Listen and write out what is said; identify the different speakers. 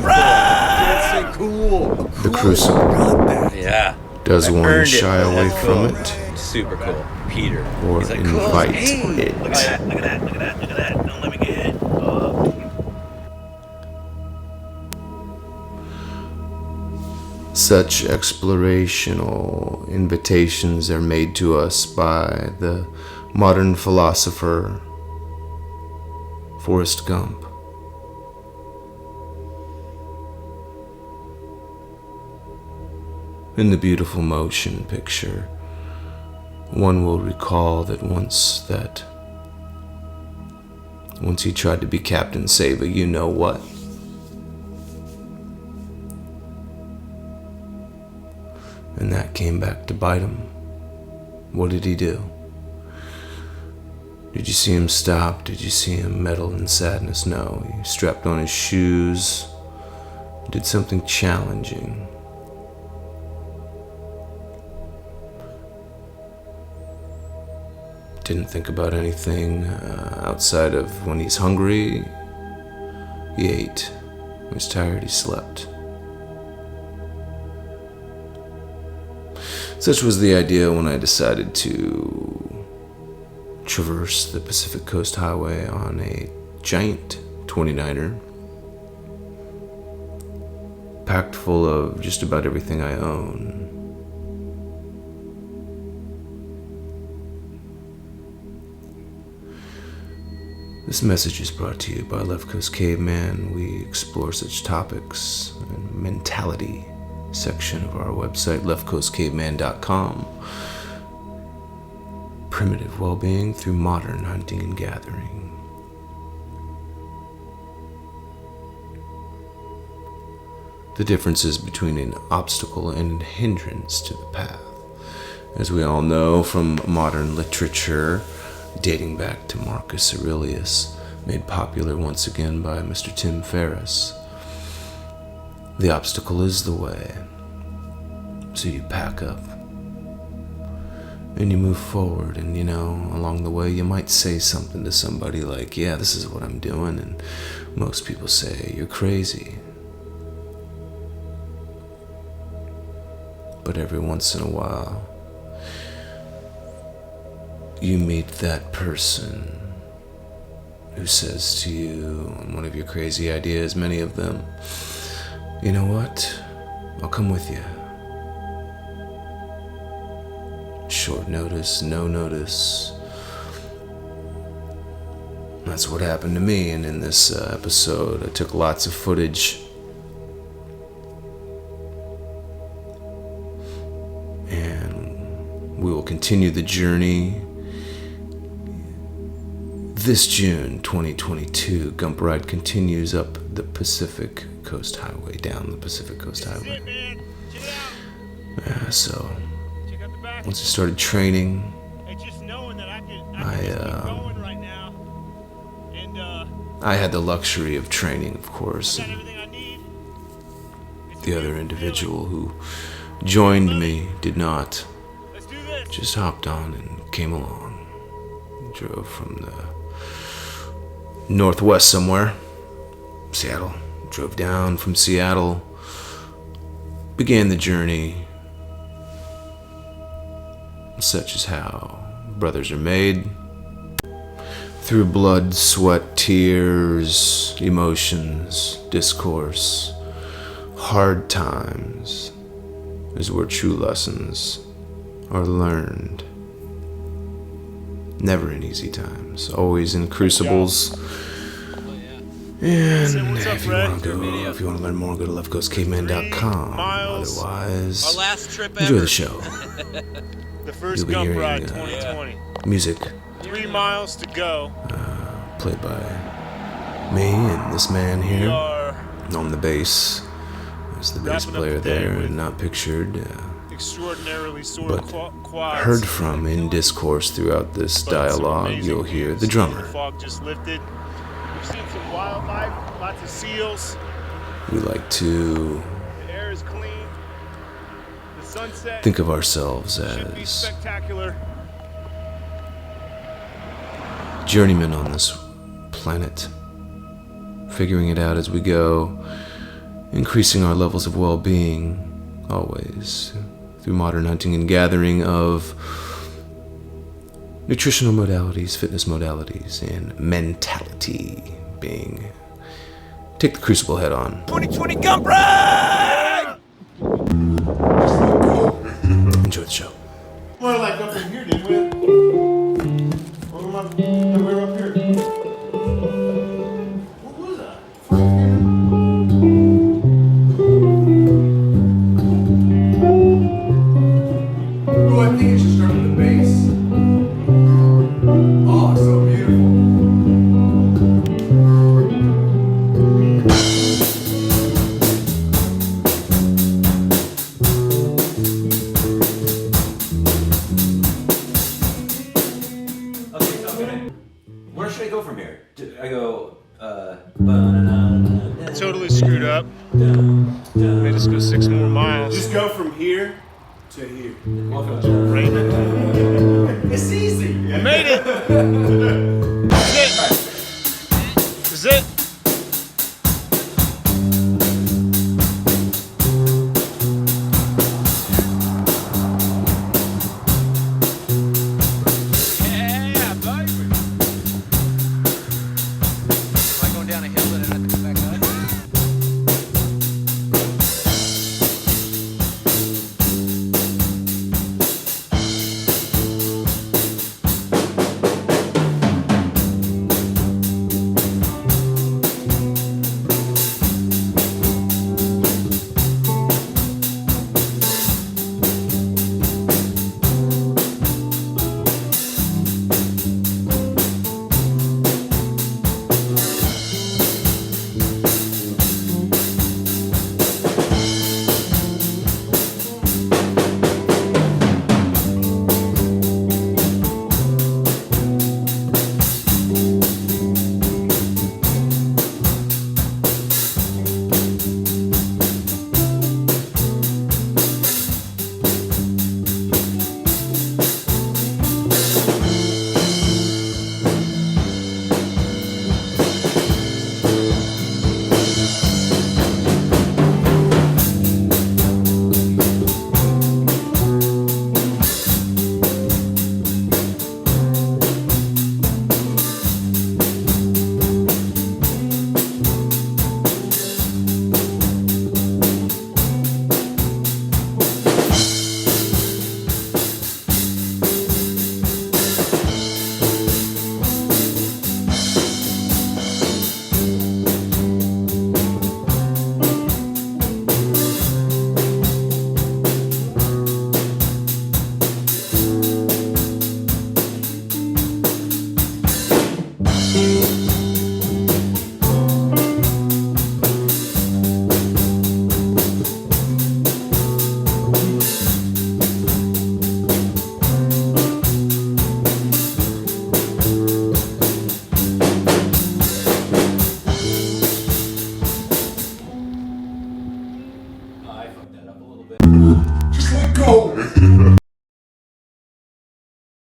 Speaker 1: Jump right!
Speaker 2: Cool.
Speaker 3: The Crucible.
Speaker 1: Yeah.
Speaker 3: Does
Speaker 1: I
Speaker 3: one
Speaker 1: earned
Speaker 3: shy
Speaker 1: it.
Speaker 3: away
Speaker 1: That's
Speaker 3: from
Speaker 1: cool.
Speaker 3: it,
Speaker 1: Super cool. Peter.
Speaker 3: or
Speaker 1: He's like,
Speaker 3: invite
Speaker 1: hey,
Speaker 3: it?
Speaker 1: Look at that, look at that, look at that, look at that. Don't let me get hit.
Speaker 3: Such explorational invitations are made to us by the modern philosopher Forrest Gump. In the beautiful motion picture, one will recall that once he tried to be Captain Save a you-know-what. And that came back to bite him. What did he do? Did you see him stop? Did you see him meddle in sadness? No, he strapped on his shoes, did something challenging. Didn't think about anything outside of when he's hungry, he ate. When he's tired, he slept. Such was the idea when I decided to traverse the Pacific Coast Highway on a giant 29er, packed full of just about everything I own. This message is brought to you by Left Coast Caveman. We explore such topics and mentality section of our website, leftcoastcaveman.com. Primitive well-being through modern hunting and gathering. The differences between an obstacle and a hindrance to the path. As we all know from modern literature, dating back to Marcus Aurelius, made popular once again by Mr. Tim Ferriss. The obstacle is the way. So you pack up and you move forward, and along the way you might say something to somebody like, yeah, this is what I'm doing, and most people say, you're crazy. But every once in a while, you meet that person who says to you, on one of your crazy ideas, many of them, you know what? I'll come with you. Short notice, no notice. That's what happened to me, and in this episode, I took lots of footage. And we will continue the journey. This June 2022, Gump Ride continues up the Pacific Coast Highway, down the Pacific Coast Highway. So, once I started training, I had the luxury of training, of course, and the other individual who joined me did not. Just hopped on and came along. Drove from the northwest somewhere, Seattle. Drove down from Seattle, began the journey. Such is how brothers are made. Through blood, sweat, tears, emotions, discourse, hard times is where true lessons are learned. Never in easy times, always in crucibles. And if you want to learn more, go to leftcoastcaveman.com. Otherwise, enjoy the show.
Speaker 2: The first
Speaker 3: You'll be
Speaker 2: Gump
Speaker 3: hearing
Speaker 2: Ride 2020.
Speaker 3: music
Speaker 2: 3 miles to go.
Speaker 3: played by me and this man
Speaker 2: We
Speaker 3: here
Speaker 2: are
Speaker 3: on the bass. There's the bass
Speaker 2: wrapping up
Speaker 3: player
Speaker 2: the day
Speaker 3: there,
Speaker 2: with
Speaker 3: not pictured.
Speaker 2: extraordinarily sore
Speaker 3: But
Speaker 2: quads.
Speaker 3: heard from in discourse throughout this
Speaker 2: But some
Speaker 3: dialogue,
Speaker 2: amazing
Speaker 3: you'll hear
Speaker 2: views.
Speaker 3: the
Speaker 2: The
Speaker 3: drummer.
Speaker 2: fog just lifted. We've seen some wildlife, lots of seals.
Speaker 3: We like to
Speaker 2: The air is clean. The sunset
Speaker 3: think of ourselves
Speaker 2: should be
Speaker 3: as
Speaker 2: spectacular.
Speaker 3: journeymen on this planet, figuring it out as we go, increasing our levels of well-being, always, through modern hunting and gathering of nutritional modalities, fitness modalities, and mentality being. Take the Crucible head on.
Speaker 1: 2020 gun brag!
Speaker 3: Enjoy the show.
Speaker 2: Well, like up in here, didn't we? Or we're up here. What was that?
Speaker 3: Oh, I think it should start with the bass. Oh, so beautiful.
Speaker 4: Okay, so I'm gonna. Where should I go from here? I go. Ba-na-na-na-na.
Speaker 2: Totally screwed up. Made us go 6 more miles.
Speaker 5: Just go from here to here.
Speaker 4: Welcome to
Speaker 2: Raymond.
Speaker 5: It's easy.
Speaker 2: Made it!